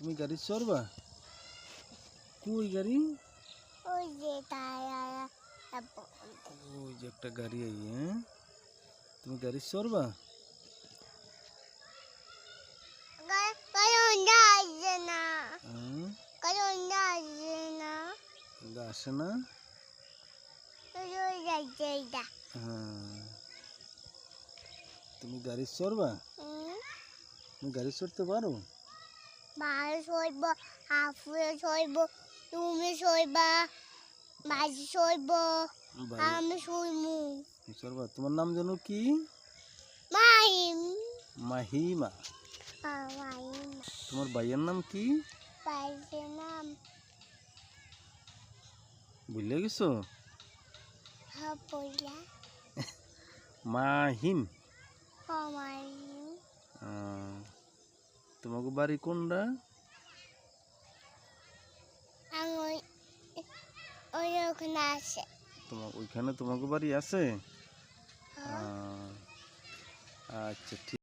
তুমি গাড়ি চড়বা? কই গাড়ি? ওই যে টায়ার ওই যে একটা গাড়ি আই। হ্যাঁ, তুমি গাড়ি চড়বা? আসে না? হ্যাঁ, তুমি গাড়ি চড়বা? তুমি গাড়ি চড়তে পারো? মাছ সইব, হাফুয়ে সইব, তুমি সইবা, মাঝি সইব, আমি সইমু। চড়বা। তোমার নাম যেন কি? মাহিম। মাহিমা। মাহিম। তোমার ভাইয়ের নাম কি? ভাইয়ের নাম ভুলে গেছো? বইলা মাহিম। মাহিম। তোমাকে বাড়ি কোনটা? ওইখানে আছে। তোমার ওইখানে তোমাকে বাড়ি আছে? আচ্ছা, ঠিক।